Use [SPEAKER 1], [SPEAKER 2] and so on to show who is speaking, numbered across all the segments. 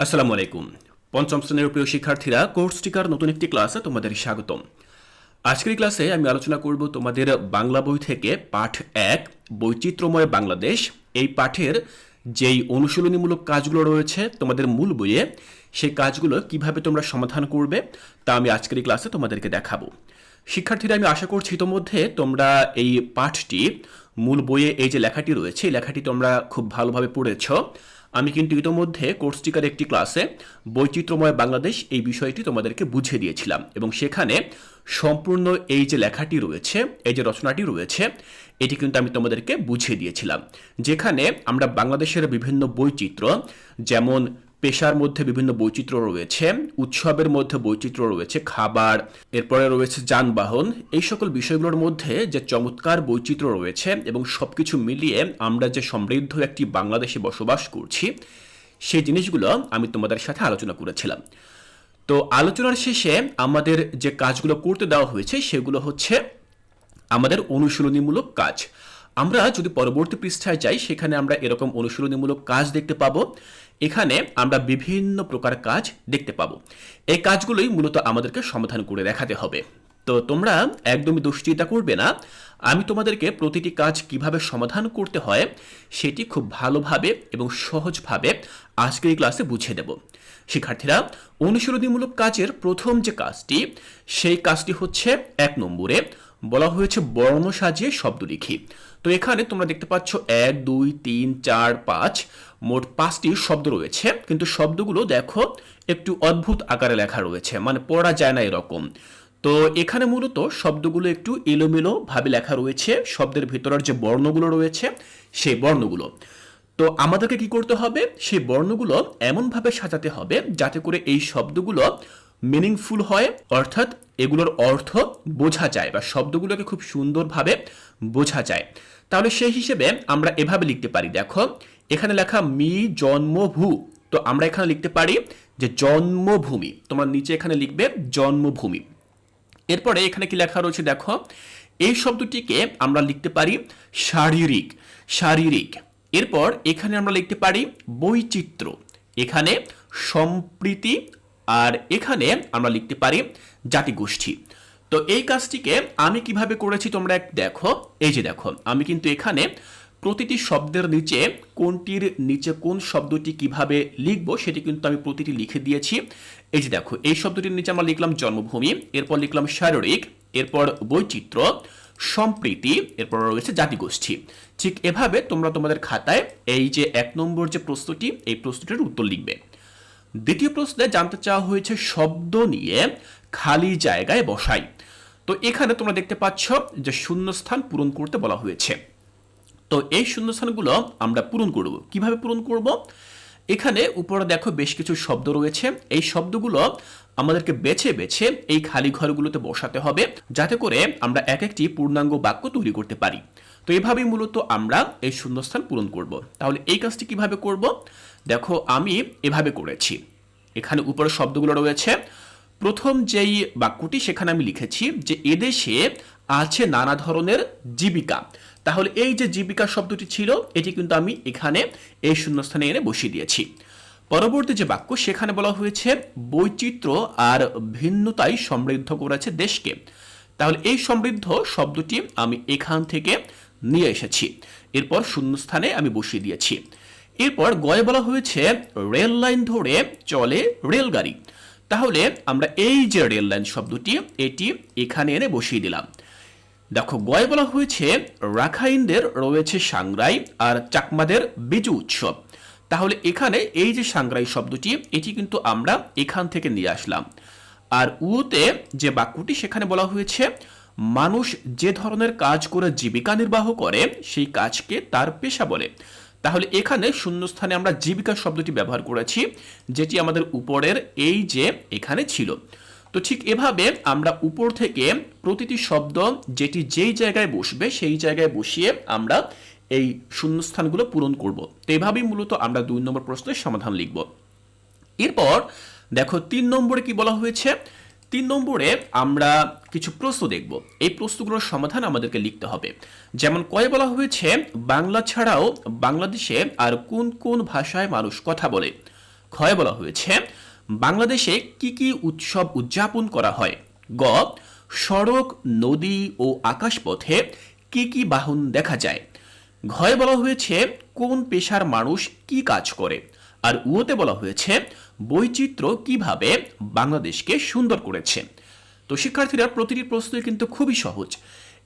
[SPEAKER 1] আসসালামু আলাইকুম। পঞ্চম শ্রেণীর প্রিয় শিক্ষার্থীরা, কোর্স টিকার নতুন একটি ক্লাসে তোমাদের স্বাগতম। আজকের ক্লাসে আমি আলোচনা করব তোমাদের বাংলা বই থেকে পাঠ ১ বৈচিত্র্যময় বাংলাদেশ। এই পাঠের যেই অনুশীলনীমূলক কাজগুলো রয়েছে তোমাদের মূল বইয়ে, সেই কাজগুলো কিভাবে তোমরা সমাধান করবে তা আমি আজকের এই ক্লাসে তোমাদেরকে দেখাবো। শিক্ষার্থীরা, আমি আশা করছি ইতোমধ্যে তোমরা এই পাঠটি মূল বইয়ে এই যে লেখাটি রয়েছে, এই লেখাটি তোমরা খুব ভালোভাবে পড়েছ। আমি কিন্তু ইতোমধ্যে কোর্স টিকার একটি ক্লাসে বৈচিত্র্যময় বাংলাদেশ এই বিষয়টি তোমাদেরকে বুঝিয়ে দিয়েছিলাম, এবং সেখানে সম্পূর্ণ এই যে লেখাটি রয়েছে, এই যে রচনাটি রয়েছে, এটি কিন্তু আমি তোমাদেরকে বুঝিয়ে দিয়েছিলাম, যেখানে আমরা বাংলাদেশের বিভিন্ন বৈচিত্র্য, যেমন পেশার মধ্যে বিভিন্ন বৈচিত্র্য রয়েছে, উৎসবের মধ্যে বৈচিত্র্য রয়েছে, খাবার, এরপরে রয়েছে যানবাহন, এই সকল বিষয়গুলোর মধ্যে যে চমৎকার বৈচিত্র্য রয়েছে এবং সবকিছু মিলিয়ে আমরা যে সমৃদ্ধ একটি বাংলাদেশে বসবাস করছি, সেই জিনিসগুলো আমি তোমাদের সাথে আলোচনা করেছিলাম। তো আলোচনার শেষে আমাদের যে কাজগুলো করতে দেওয়া হয়েছে সেগুলো হচ্ছে আমাদের অনুশীলনীমূলক কাজ। আমরা যদি পরবর্তী পৃষ্ঠায় যাই, সেখানে আমরা এরকম অনুশীলনীমূলক কাজ দেখতে পাবো। এখানে আমরা বিভিন্ন প্রকার কাজ দেখতে পাবো। এই কাজগুলোই মূলত আমাদেরকে সমাধান করে দেখাতে হবে। তো তোমরা একদমই দুশ্চিন্তা করবে না, আমি তোমাদেরকে প্রতিটি কাজ কিভাবে সমাধান করতে হয় সেটি খুব ভালোভাবে এবং সহজভাবে আজকের এই ক্লাসে বুঝিয়ে দেব। শিক্ষার্থীরা, অনুশীলনীমূলক কাজের প্রথম যে কাজটি, সেই কাজটি হচ্ছে ১ নম্বরে বলা হয়েছে বর্ণ সাজিয়ে শব্দ লিখি। তো এখানে তোমরা দেখতে পাচ্ছ ১, ২, ৩, ৪, ৫, মোট ৫টি শব্দ রয়েছে, কিন্তু শব্দগুলো দেখো একটু অদ্ভুত আকারে লেখা রয়েছে, মানে পড়া যায় না এরকম। তো এখানে মূলত শব্দগুলো একটু এলোমেলো ভাবে লেখা রয়েছে, শব্দের ভিতরের যে বর্ণগুলো রয়েছে সেই বর্ণগুলো। তো আমাদেরকে কি করতে হবে, সেই বর্ণগুলো এমনভাবে সাজাতে হবে যাতে করে এই শব্দগুলো মিনিংফুল হয়, অর্থাৎ এগুলোর অর্থ বোঝা যায় বা শব্দগুলোকে খুব সুন্দরভাবে বোঝা যায়। তাহলে সেই হিসেবে আমরা এভাবে লিখতে পারি, দেখো এখানে লেখা মি জন্মভূ, তো আমরা এখানে লিখতে পারি যে জন্মভূমি। তোমরা নিচে এখানে লিখবে জন্মভূমি। এরপরে এখানে কি লেখা রয়েছে দেখো, এই শব্দটিকে আমরা লিখতে পারি শারীরিক, শারীরিক। এরপর এখানে আমরা লিখতে পারি বৈচিত্র্য, এখানে সম্প্রীতি, আর এখানে আমরা লিখতে পারি জাতিগোষ্ঠী। তো এই কাজটিকে আমি কিভাবে করেছি তোমরা দেখো, এই যে দেখো আমি কিন্তু এখানে প্রতিটি শব্দের নিচে কোনটির নিচে কোন শব্দটি কিভাবে লিখবো সেটি কিন্তু আমি প্রতিটি লিখে দিয়েছি। এই যে দেখো, এই শব্দটির নিচে আমরা লিখলাম জন্মভূমি, এরপর লিখলাম শারীরিক, এরপর বৈচিত্র্য, সম্প্রীতি, এরপর রয়েছে জাতিগোষ্ঠী। ঠিক এভাবে তোমরা তোমাদের খাতায় এই যে ১ নম্বর যে প্রশ্নটি, এই প্রশ্নটির উত্তর লিখবে। দ্বিতীয় প্রশ্নে জানতে চাওয়া হয়েছে শব্দ নিয়ে খালি জায়গায় বসাই। তো এখানে তোমরা দেখতে পাচ্ছ যে শূন্যস্থান পূরণ করতে বলা হয়েছে। তো এই শূন্যস্থানগুলো আমরা পূরণ করব। কিভাবে পূরণ করব? এখানে উপরে দেখো বেশ কিছু শব্দ রয়েছে, এই শব্দগুলো আমাদেরকে বেছে বেছে এই খালি ঘরগুলোতে বসাতে হবে, যাতে করে আমরা এক একটি পূর্ণাঙ্গ বাক্য তৈরি করতে পারি। তো এভাবেই মূলত আমরা এই শূন্যস্থান পূরণ করব। তাহলে এই কাজটি কিভাবে করব? দেখো আমি এভাবে করেছি। এখানে উপরে শব্দগুলো রয়েছে, প্রথম যেই বাক্যটি সেখানে আমি লিখেছি যে এদেশে আছে নানা ধরনের জীবিকা। তাহলে এই যে জীবিকা শব্দটি ছিল, এটি কিন্তু আমি এখানে এই শূন্যস্থানে এনে বসিয়ে দিয়েছি। পরবর্তী যে বাক্য, সেখানে বলা হয়েছে বৈচিত্র্য আর ভিন্নতাই সমৃদ্ধ করেছে দেশকে। তাহলে এই সমৃদ্ধ শব্দটি আমি এখান থেকে নিয়ে এসেছি, এরপর শূন্যস্থানে আমি বসিয়ে দিয়েছি। এরপর গয়ে বলা হয়েছে রেল লাইন ধরে চলে রেলগাড়ি। তাহলে আমরা এই যে রেল লাইন শব্দটি, এটি এখানে এনে বসিয়ে দিলাম। দেখো গয়ে বলা হয়েছে রাখাইনদের রয়েছে সাংগ্রাই আর চাকমাদের বিজু উৎসব। তাহলে এখানে এই যে সাংগ্রাই শব্দটি, এটি কিন্তু আমরা এখান থেকে নিয়ে আসলাম। আর উতে যে বাক্যটি, সেখানে বলা হয়েছে মানুষ যে ধরনের কাজ করে জীবিকা নির্বাহ করে সেই কাজকে তার পেশা বলে। তাহলে এখানে শূন্যস্থানে আমরা জীবিকা শব্দটি ব্যবহার করেছি, যেটি আমাদের উপরের এই যে এখানে ছিল। তো ঠিক এভাবে আমরা উপর থেকে প্রতিটি শব্দ যেটি যেই জায়গায় বসবে সেই জায়গায় বসিয়ে আমরা এই শূন্যস্থানগুলো পূরণ করব। তো এভাবেই মূলত আমরা ২ নম্বর প্রশ্নের সমাধান লিখব। এরপর দেখো ৩ নম্বরে কি বলা হয়েছে। ৩ নম্বরে আমরা কিছু প্রশ্ন দেখব, এই প্রশ্নগুলোর সমাধান আমাদেরকে লিখতে হবে। যেমন কয়ে বলা হয়েছে বাংলা ছাড়াও বাংলাদেশে আর কোন কোন ভাষায় মানুষ কথা বলে। ক্ষয়ে বলা হয়েছে বাংলাদেশে কি কি উৎসব উদযাপন করা হয়। গ, সড়ক, নদী ও আকাশপথে কি কি বাহন দেখা যায়। ঘয়ে বলা হয়েছে কোন পেশার মানুষ কি কাজ করে। আর উতে বলা হয়েছে বৈচিত্র্য কিভাবে বাংলাদেশকে সুন্দর করেছে। তো শিক্ষার্থীরা প্রতিটি প্রশ্নই কিন্তু খুবই সহজ।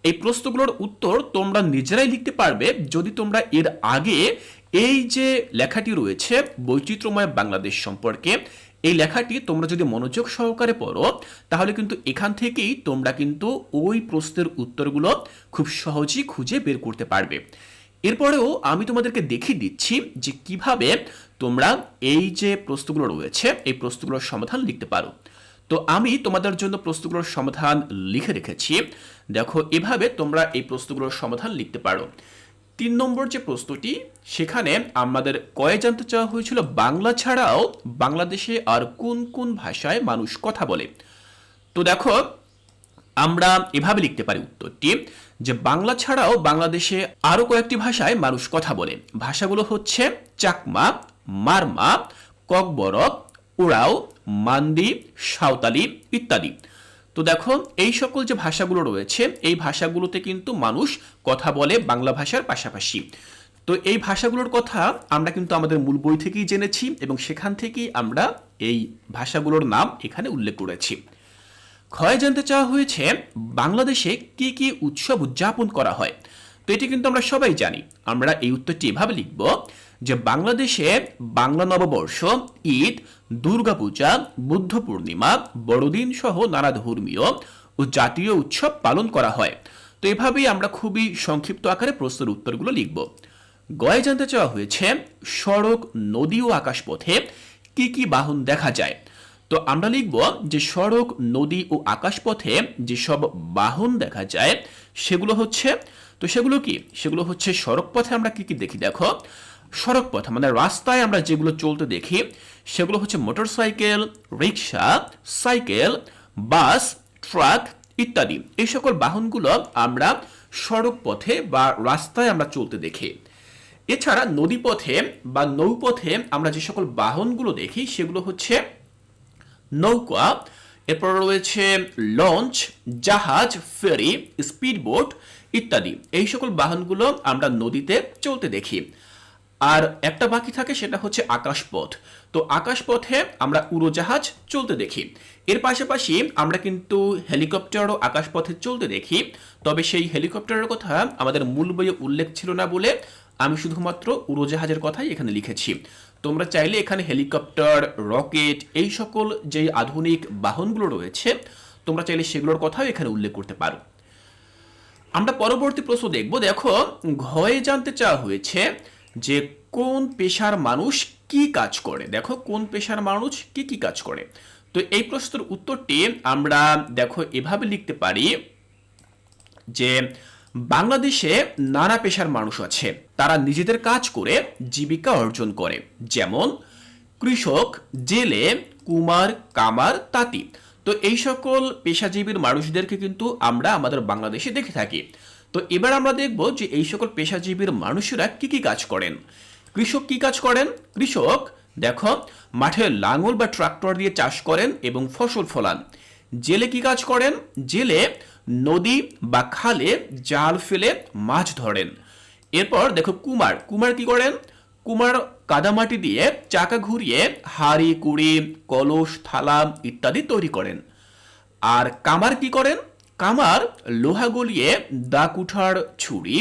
[SPEAKER 1] এই প্রশ্নগুলোর উত্তর তোমরা নিজেরাই লিখতে পারবে যদি তোমরা এর আগে এই যে লেখাটি রয়েছে বৈচিত্র্যময় বাংলাদেশ সম্পর্কে, এই লেখাটি তোমরা যদি মনোযোগ সহকারে পড়ো তাহলে কিন্তু এখান থেকেই তোমরা কিন্তু ওই প্রশ্নের উত্তরগুলো খুব সহজেই খুঁজে বের করতে পারবে। এরপরেও আমি তোমাদেরকে দেখিয়ে দিচ্ছি যে কিভাবে তোমরা এই যে প্রশ্নগুলো রয়েছে এই প্রশ্নগুলোর সমাধান লিখতে পারো। তো আমি তোমাদের জন্য প্রশ্নগুলোর সমাধান লিখে রেখেছি। দেখো, এভাবে তোমরা এই প্রশ্নগুলোর সমাধান লিখতে পারো। ৩ নম্বর যে প্রশ্নটি, সেখানে আমাদের কয়ে জানতে চাওয়া হয়েছিল বাংলা ছাড়াও বাংলাদেশে আর কোন কোন ভাষায় মানুষ কথা বলে। তো দেখো, আমরা এভাবে লিখতে পারি উত্তরটি যে বাংলা ছাড়াও বাংলাদেশে আরো কয়েকটি ভাষায় মানুষ কথা বলে। ভাষাগুলো হচ্ছে চাকমা, মারমা, ককবরক, ওরাও, মান্দি, সাঁওতালি ইত্যাদি। তো দেখো, এই সকল যে ভাষাগুলো রয়েছে এই ভাষাগুলোতে কিন্তু মানুষ কথা বলে বাংলা ভাষার পাশাপাশি। তো এই ভাষাগুলোর কথা আমরা কিন্তু আমাদের মূল বই থেকেই জেনেছি এবং সেখান থেকেই আমরা এই ভাষাগুলোর নাম এখানে উল্লেখ করেছি। ক্ষয় জানতে চাওয়া হয়েছে বাংলাদেশে কি কি উৎসব উদযাপন করা হয়। তো এটি কিন্তু আমরা সবাই জানি। আমরা এই উত্তরটি এভাবে লিখব যে বাংলাদেশে বাংলা নববর্ষ, ঈদ, দুর্গাপূজা, বুদ্ধ পূর্ণিমা, বড়দিন সহ নানা ধর্মীয় ও জাতীয় উৎসব পালন করা হয়। তো এভাবেই আমরা খুবই সংক্ষিপ্ত আকারে প্রশ্নের উত্তরগুলো লিখব। গয়ে জানতে চাওয়া হয়েছে সড়ক, নদী ও আকাশপথে কি কি বাহন দেখা যায়। তো আমরা লিখব যে সড়ক, নদী ও আকাশপথে যেসব বাহন দেখা যায় সেগুলো হচ্ছে, তো সেগুলো কি, সেগুলো হচ্ছে সড়ক পথে আমরা কি কি দেখি। দেখো, সড়ক পথ মানে রাস্তায় আমরা যেগুলো চলতে দেখি সেগুলো হচ্ছে মোটরসাইকেল, রিক্সা, সাইকেল, বাস, ট্রাক ইত্যাদি। এই সকল বাহনগুলো আমরা সড়ক পথে বা রাস্তায় আমরা চলতে দেখি। এছাড়া নদী পথে বা নৌপথে আমরা যে সকল বাহনগুলো দেখি সেগুলো হচ্ছে নৌকা, এরপর রয়েছে লঞ্চ, জাহাজ, ফেরি, স্পিডবোট ইত্যাদি। এই সকল বাহনগুলো আমরা নদীতে চলতে দেখি। আর একটা বাকি থাকে, সেটা হচ্ছে আকাশপথ। তো আকাশপথে আমরা উড়োজাহাজ চলতে দেখি। এর পাশাপাশি আমরা কিন্তু হেলিকপ্টারও আকাশপথে চলতে দেখি। তবে সেই হেলিকপ্টারের কথা আমাদের মূল বইয়ে উল্লেখ ছিল না বলে আমি শুধুমাত্র উড়োজাহাজের কথাই এখানে লিখেছি। তোমরা চাইলে এখানে হেলিকপ্টার, রকেট এই সকল যে আধুনিক বাহনগুলো রয়েছে তোমরা চাইলে সেগুলোর কথাও এখানে উল্লেখ করতে পারো। আমরা পরবর্তী প্রশ্ন দেখব। দেখো, ঘয়ে জানতে চাওয়া হয়েছে যে কোন পেশার মানুষ কি কাজ করে। দেখো, কোন পেশার মানুষ কি কি কাজ করে। তো এই প্রশ্নের উত্তরটি আমরা দেখো এভাবে লিখতে পারি যে বাংলাদেশে নানা পেশার মানুষ আছে, তারা নিজেদের কাজ করে জীবিকা অর্জন করে। যেমন কৃষক, জেলে, কুমার, কামার, তাঁতি। তো এই সকল পেশাজীবীর মানুষদেরকে কিন্তু আমরা আমাদের বাংলাদেশে দেখে থাকি। তো এবার আমরা দেখব যে এই সকল পেশাজীবীর মানুষেরা কি কি কাজ করেন। কৃষক কি কাজ করেন? কৃষক দেখো মাঠে লাঙল বা ট্রাক্টর দিয়ে চাষ করেন এবং ফসল ফলান। জেলে কি কাজ করেন? জেলে নদী বা খালে জাল ফেলে মাছ ধরেন। এরপর দেখো কুমার, কুমার কি করেন? কুমার কাদামাটি দিয়ে চাকা ঘুরিয়ে হাঁড়ি, কুড়ি, কলস, থালা ইত্যাদি তৈরি করেন। আর কামার কি করেন? কামার লোহা গলিয়ে দা কুঠার, ছুরি,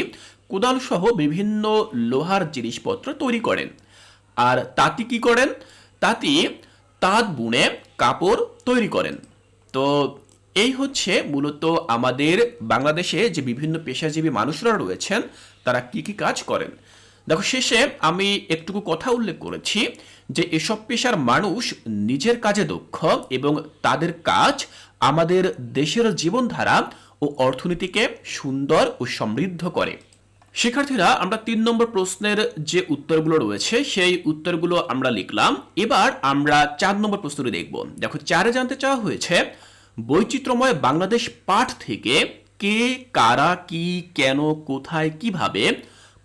[SPEAKER 1] কোদাল সহ বিভিন্ন লোহার জিনিসপত্র তৈরি করেন। আর তাঁতি কি করেন? তাঁতি তাঁত বুনে কাপড় তৈরি করেন। তো এই হচ্ছে মূলত আমাদের বাংলাদেশে যে বিভিন্ন পেশাজীবী মানুষরা রয়েছেন তারা কি কি কাজ করেন। দেখো, শেষে আমি একটুকু কথা উল্লেখ করেছি যে এসব পেশার মানুষ নিজের কাজে দক্ষ এবং তাদের কাজ আমাদের দেশের জীবনধারা ও অর্থনীতিকে সুন্দর ও সমৃদ্ধ করে। শিক্ষার্থীরা, আমরা ৩ নম্বর প্রশ্নের যে উত্তরগুলো রয়েছে সেই উত্তরগুলো আমরা লিখলাম। এবার আমরা ৪ নম্বর প্রশ্নটি দেখব। দেখো, ৪-এ জানতে চাওয়া হয়েছে বৈচিত্র্যময় বাংলাদেশ পাঠ থেকে কে, কারা, কি, কেন, কোথায়, কিভাবে,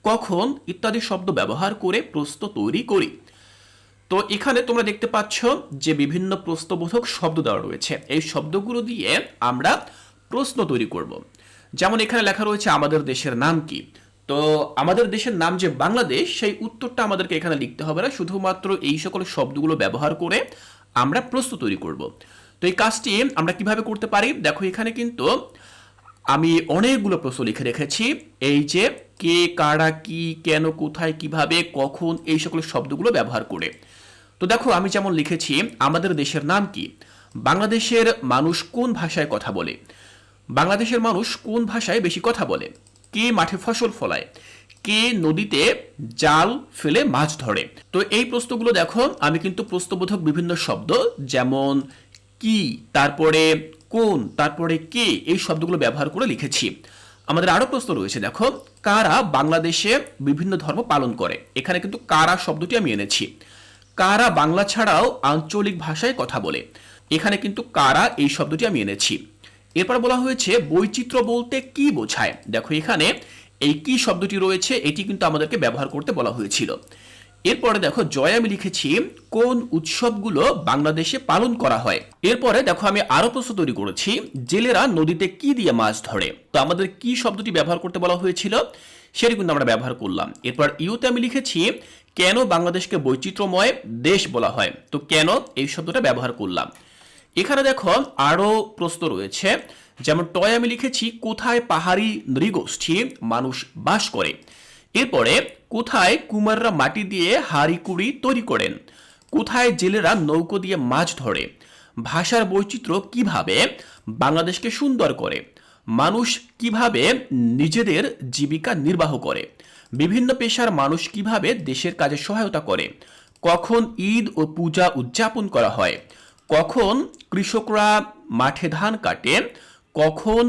[SPEAKER 1] কখন ইত্যাদি শব্দ ব্যবহার করে প্রশ্ন তৈরি করি। তো এখানে তোমরা দেখতে পাচ্ছ যে বিভিন্ন প্রশ্নবোধক শব্দ দেওয়া রয়েছে। এই শব্দগুলো দিয়ে আমরা প্রশ্ন তৈরি করব। যেমন এখানে লেখা রয়েছে আমাদের দেশের নাম কি। তো আমাদের দেশের নাম যে বাংলাদেশ, সেই উত্তরটা আমাদেরকে এখানে লিখতে হবে না, শুধুমাত্র এই সকল শব্দগুলো ব্যবহার করে আমরা প্রশ্ন তৈরি করব। তো এই কাজটি আমরা কিভাবে করতে পারি, দেখো এখানে কিন্তু আমি অনেকগুলো প্রশ্ন লিখে রেখেছি। এই যে কে, কারা, কি, কেন, কোথায়, কিভাবে, কখন, এই সকল শব্দগুলো ব্যবহার করে। তো দেখো আমি যেমন লিখেছি আমাদের দেশের নাম কি, বাংলাদেশের মানুষ কোন ভাষায় কথা বলে, বাংলাদেশের মানুষ কোন ভাষায় বেশি কথা বলে, কে মাঠে ফসল ফলায়, কে নদীতে জাল ফেলে মাছ ধরে। তো এই প্রশ্নগুলো দেখো আমি কিন্তু প্রশ্নবোধক বিভিন্ন শব্দ যেমন কি, তারপরে কোন, তারপরে কে, এই শব্দগুলো ব্যবহার করে লিখেছি। আমাদের আরো প্রশ্ন রয়েছে, দেখো কারা বাংলাদেশে বিভিন্ন ধর্ম পালন করে। এখানে কিন্তু কারা শব্দটি আমি এনেছি। কারা বাংলা ছাড়াও আঞ্চলিক ভাষায় কথা বলে, এখানে কিন্তু কারা এই শব্দটি আমি এনেছি। এরপর বলা হয়েছে বৈচিত্র্য বলতে কি বোঝায়। দেখো এখানে এই কি শব্দটি রয়েছে, এটি কিন্তু আমাদেরকে ব্যবহার করতে বলা হয়েছিল। এরপরে দেখো জয় আমি লিখেছি কোন উৎসবগুলো বাংলাদেশে পালন করা হয়। এরপরে দেখো আমি আরো প্রশ্ন তৈরি করেছি, জেলেরা নদীতে কি দিয়ে মাছ ধরে। তো আমাদের কি শব্দটি ব্যবহার করতে বলা হয়েছিল, সেটি কিন্তু আমরা ব্যবহার করলাম। এরপর ইউতে আমি লিখেছি কেন বাংলাদেশকে বৈচিত্র্যময় দেশ বলা হয়। তো কেন এই শব্দটা ব্যবহার করলাম। এখানে দেখো আরো প্রশ্ন রয়েছে, যেমন টয় আমি লিখেছি কোথায় পাহাড়ি নৃগোষ্ঠী মানুষ বাস করে। এরপরে কোথায় কুমাররা মাটি দিয়ে হাড়ি কুড়ি তৈরি করেন, কোথায় জেলেরা নৌকো দিয়ে মাছ ধরে, ভাষার বৈচিত্র্য কিভাবে বাংলাদেশকে সুন্দর করে, মানুষ কিভাবে নিজেদের জীবিকা নির্বাহ করে, বিভিন্ন পেশার মানুষ কিভাবে দেশের কাজে সহায়তা করে, কখন ঈদ ও পূজা উদযাপন করা হয়, কখন কৃষকরা মাঠে ধান কাটে, কখন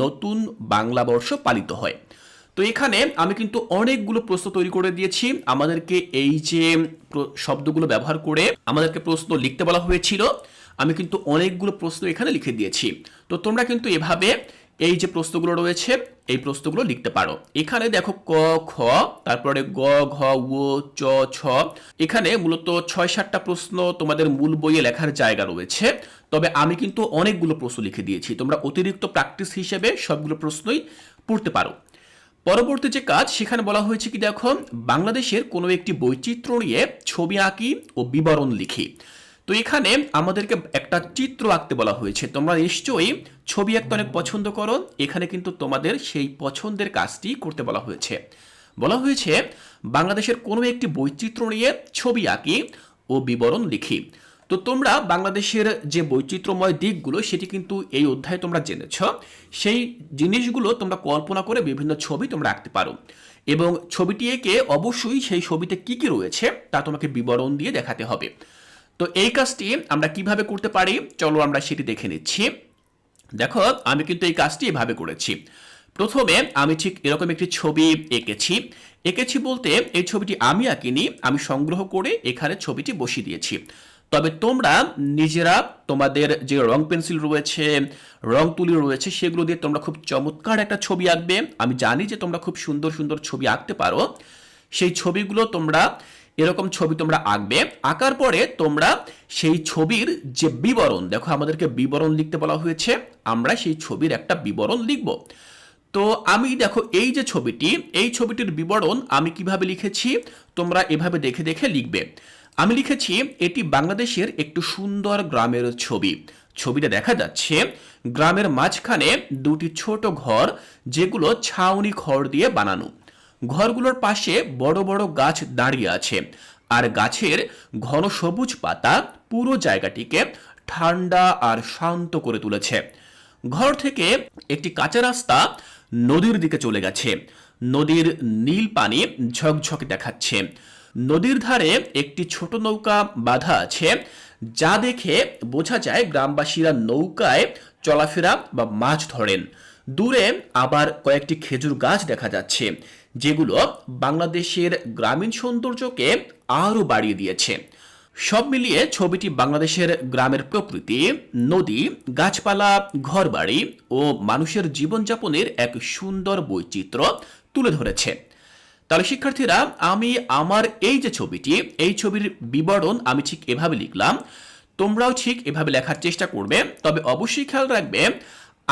[SPEAKER 1] নতুন বাংলা বর্ষ পালিত হয়। তো এখানে আমি কিন্তু অনেকগুলো প্রশ্ন তৈরি করে দিয়েছি। আমাদেরকে এই যে শব্দগুলো ব্যবহার করে আমাদেরকে প্রশ্ন লিখতে বলা হয়েছিল, আমি কিন্তু অনেকগুলো প্রশ্ন এখানে লিখে দিয়েছি। তো তোমরা কিন্তু এভাবে এই যে প্রশ্নগুলো রয়েছে এই প্রশ্নগুলো লিখতে পারো। এখানে দেখো ক, খ, তারপরে গ, ঘ, ও, চ, ছ, এখানে মূলত 6-7টা প্রশ্ন তোমাদের মূল বইয়ে লেখার জায়গা রয়েছে। তবে আমি কিন্তু অনেকগুলো প্রশ্ন লিখে দিয়েছি, তোমরা অতিরিক্ত প্র্যাকটিস হিসেবে সবগুলো প্রশ্নই পড়তে পারো। পরবর্তী যে কাজ, সেখানে বলা হয়েছে কি দেখো বাংলাদেশের কোনো একটি বৈচিত্র্য নিয়ে ছবি আঁকি ও বিবরণ লিখি। তো এখানে আমাদেরকে একটা চিত্র আঁকতে বলা হয়েছে। তোমরা নিশ্চয়ই ছবি আঁকতে অনেক পছন্দ করো, এখানে কিন্তু তোমাদের সেই পছন্দের কাজটি করতে বলা হয়েছে। বলা হয়েছে বাংলাদেশের কোনো একটি বৈচিত্র্য নিয়ে ছবি আঁকি ও বিবরণ লিখি। তো তোমরা বাংলাদেশের যে বৈচিত্র্যময় দিকগুলো সেটি কিন্তু এই অধ্যায়ে তোমরা জেনেছ। সেই জিনিসগুলো তোমরা কল্পনা করে বিভিন্ন ছবি তোমরা আঁকতে পারো এবং ছবিটি এঁকে অবশ্যই সেই ছবিতে কি কি রয়েছে তা তোমাকে বিবরণ দিয়ে দেখাতে হবে। তো এই কাজটি আমরা কিভাবে করতে পারি চলো আমরা সেটি দেখে নিচ্ছি। দেখো আমি কিন্তু এই কাজটি এভাবে করেছি। প্রথমে আমি ঠিক এরকম একটি ছবি এঁকেছি বলতে এই ছবিটি আমি আঁকিনি, আমি সংগ্রহ করে এখানে ছবিটি বসিয়ে দিয়েছি। তবে তোমরা নিজেরা তোমাদের যে রং পেন্সিল রয়েছে, রং তুলি রয়েছে, সেগুলো দিয়ে তোমরা খুব চমৎকার একটা ছবি আঁকবে। আমি জানি যে তোমরা খুব সুন্দর সুন্দর ছবি আঁকতে পারো। সেই ছবিগুলো তোমরা এরকম ছবি তোমরা আঁকবে। আঁকার পরে তোমরা সেই ছবির যে বিবরণ, দেখো আমাদেরকে বিবরণ লিখতে বলা হয়েছে, আমরা সেই ছবির একটা বিবরণ লিখব। তো আমি দেখো এই যে ছবিটি, এই ছবিটির বিবরণ আমি কিভাবে লিখেছি তোমরা এভাবে দেখে দেখে লিখবে। আমি লিখেছি এটি বাংলাদেশের একটু সুন্দর গ্রামের ছবি। ছবিটা দেখা যাচ্ছে গ্রামের মাঝখানে দুটি ছোট ঘর, যেগুলো ছাউনি খড় দিয়ে বানানো। ঘরগুলোর পাশে বড় বড় গাছ দাঁড়িয়ে আছে, আর গাছের ঘন সবুজ পাতা পুরো জায়গাটিকে ঠান্ডা আর শান্ত করে তুলেছে। ঘর থেকে একটি কাঁচা রাস্তা নদীর দিকে চলে গেছে। নদীর নীল পানি ঝকঝকে দেখাচ্ছে। নদীর ধারে একটি ছোট নৌকা বাঁধা আছে, যা দেখে বোঝা যায় গ্রামবাসীরা নৌকায় চলাফেরা বা মাছ ধরেন। দূরে আবার কয়েকটি খেজুর গাছ দেখা যাচ্ছে, যেগুলো বাংলাদেশের গ্রামীণ সৌন্দর্যকে আরো বাড়িয়ে দিয়েছে। সব মিলিয়ে ছবিটি বাংলাদেশের গ্রামের প্রকৃতি, নদী, গাছপালা, ঘরবাড়ি ও মানুষের জীবনযাপনের এক সুন্দর বৈচিত্র্য তুলে ধরেছে। তাহলে শিক্ষার্থীরা আমি আমার এই যে ছবিটি, এই ছবির বিবরণ আমি ঠিক এভাবে লিখলাম, তোমরাও ঠিক এভাবে লেখার চেষ্টা করবে। তবে অবশ্যই খেয়াল রাখবে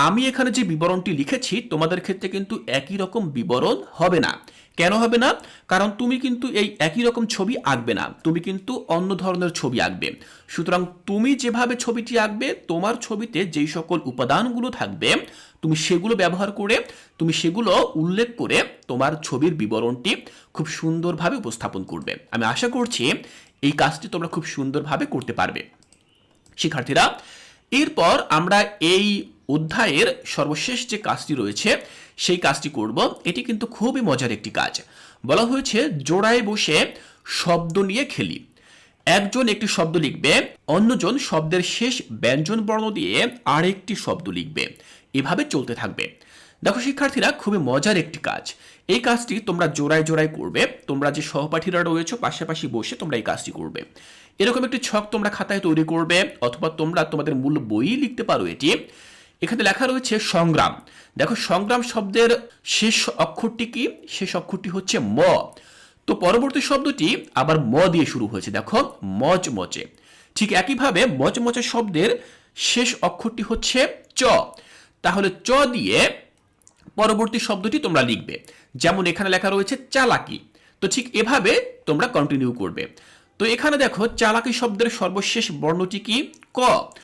[SPEAKER 1] আমি এখানে যে বিবরণটি লিখেছি তোমাদের ক্ষেত্রে কিন্তু একই রকম বিবরণ হবে না। কেন হবে না? কারণ তুমি কিন্তু এই একই রকম ছবি আঁকবে না, তুমি কিন্তু অন্য ধরনের ছবি আঁকবে। সুতরাং তুমি যেভাবে ছবিটি আঁকবে, তোমার ছবিতে যেই সকল উপাদানগুলো থাকবে তুমি সেগুলো ব্যবহার করে, তুমি সেগুলো উল্লেখ করে তোমার ছবির বিবরণটি খুব সুন্দরভাবে উপস্থাপন করবে। আমি আশা করছি এই কাজটি তোমরা খুব সুন্দরভাবে করতে পারবে। শিক্ষার্থীরা, এরপর আমরা এই অধ্যায়ের সর্বশেষ যে কাজটি রয়েছে সেই কাজটি করব। এটি কিন্তু খুবই মজার একটি কাজ। বলা হয়েছে জোড়ায় বসে শব্দ নিয়ে খেলি। একজন একটি শব্দ লিখবে, অন্যজন শব্দের শেষ ব্যঞ্জন বর্ণ দিয়ে আরেকটি শব্দ লিখবে, এভাবে চলতে থাকবে। দেখো শিক্ষার্থীরা, খুবই মজার একটি কাজ। এই কাজটি তোমরা জোড়ায় জোড়ায় করবে। তোমরা যে সহপাঠীরা রয়েছে পাশাপাশি বসে তোমরা এই কাজটি করবে। এরকম একটি ছক তোমরা খাতায় তৈরি করবে, অথবা তোমরা তোমাদের মূল বই লিখতে পারো। এটি এখানে লেখা রয়েছে সংগ্রাম। দেখো সংগ্রাম শব্দের শেষ অক্ষরটি কি? শেষ অক্ষরটি হচ্ছে ম। তো পরবর্তী শব্দটি আবার ম দিয়ে শুরু হয়েছে, দেখো মচমচে। ঠিক একইভাবে মচমচে শব্দের শেষ অক্ষরটি হচ্ছে চ। তাহলে চ দিয়ে পরবর্তী শব্দটি তোমরা লিখবে। যেমন এখানে লেখা রয়েছে চালাকি। তো ঠিক এভাবে তোমরা কন্টিনিউ করবে। তো এখানে দেখো চালাকি শব্দের সর্বশেষ বর্ণটি কি? ক।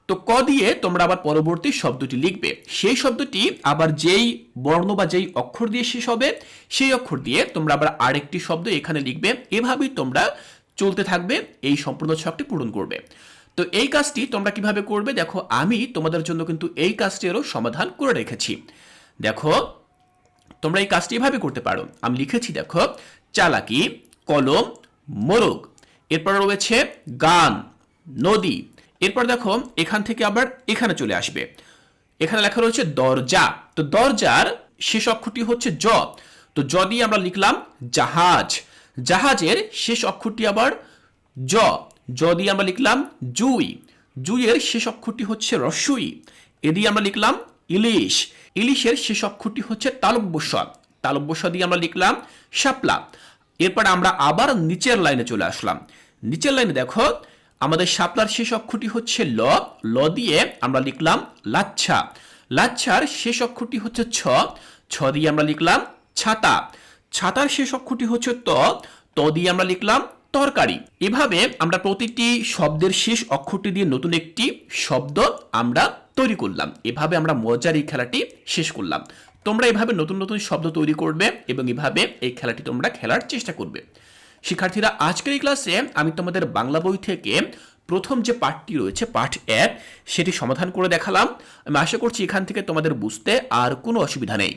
[SPEAKER 1] তো ক দিয়ে তোমরা আবার পরবর্তী শব্দটি লিখবে। সেই শব্দটি আবার যেই বর্ণ বা যেই অক্ষর দিয়ে শেষ হবে সেই অক্ষর দিয়ে তোমরা আবার আরেকটি শব্দ এখানে লিখবে। এভাবেই তোমরা চলতে থাকবে, এই সম্পূর্ণ ছকটি পূরণ করবে। তো এই কাজটি তোমরা কিভাবে করবে? দেখো আমি তোমাদের জন্য কিন্তু এই কাজটিরও সমাধান করে রেখেছি। দেখো তোমরা এই কাজটি এভাবে করতে পারো। আমি লিখেছি দেখো চালাকি, কলম, মোরগ, এরপর রয়েছে গান, নদী। এরপর দেখো এখান থেকে আবার এখানে চলে আসবে, এখানে লেখা রয়েছে দরজা। তো দরজার শেষ অক্ষরটি হচ্ছে জ। তো জ দিয়ে আমরা লিখলাম জাহাজ। জাহাজের শেষ অক্ষরটি আবার জ। জ দিয়ে আমরা লিখলাম জুই। জুইয়ের শেষ অক্ষরটি হচ্ছে রস্যই। এ দিয়ে আমরা লিখলাম ইলিশ। ইলিশের শেষ অক্ষরটি হচ্ছে তালব্য-শ। তালব্য-শ দিয়ে আমরা লিখলাম শাপলা। এরপর আমরা আবার নিচের লাইনে চলে আসলাম। নিচের লাইনে দেখো আমাদের শাপলার শেষ অক্ষরটি হচ্ছে ল। ল দিয়ে আমরা লিখলাম লাচ্ছা। লাচ্ছার শেষ অক্ষরটি হচ্ছে ছ। ছ দিয়ে আমরা লিখলাম ছাতা। ছাতার শেষ অক্ষরটি হচ্ছে ত। ত দিয়ে আমরা লিখলাম তরকারি। এভাবে আমরা প্রতিটি শব্দের শেষ অক্ষরটি দিয়ে নতুন একটি শব্দ আমরা তৈরি করলাম। এভাবে আমরা মজার এই খেলাটি শেষ করলাম। তোমরা এভাবে নতুন নতুন শব্দ তৈরি করবে এবং এভাবে এই খেলাটি তোমরা খেলার চেষ্টা করবে। শিক্ষার্থীরা, আজকের এই ক্লাসে আমি তোমাদের বাংলা বই থেকে প্রথম যে পাঠটি রয়েছে পাঠ 1 সেটি সমাধান করে দেখালাম। আমি আশা করছি এখান থেকে তোমাদের বুঝতে আর কোনো অসুবিধা নেই।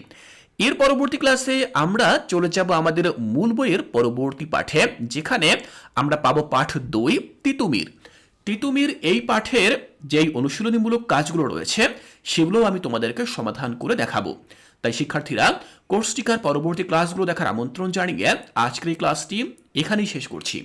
[SPEAKER 1] এর পরবর্তী ক্লাসে আমরা চলে যাব আমাদের মূল বইয়ের পরবর্তী পাঠে, যেখানে আমরা পাবো পাঠ 2 তিতুমির। তিতুমির এই পাঠের যেই অনুশীলনীমূলক কাজগুলো রয়েছে সেগুলো আমি তোমাদেরকে সমাধান করে দেখাবো। তাই শিক্ষার্থীরা, কোর্সটিকার পরবর্তী ক্লাসগুলো দেখার আমন্ত্রণ জানিয়ে আজকের এই ক্লাসটি এখানেই শেষ করছি।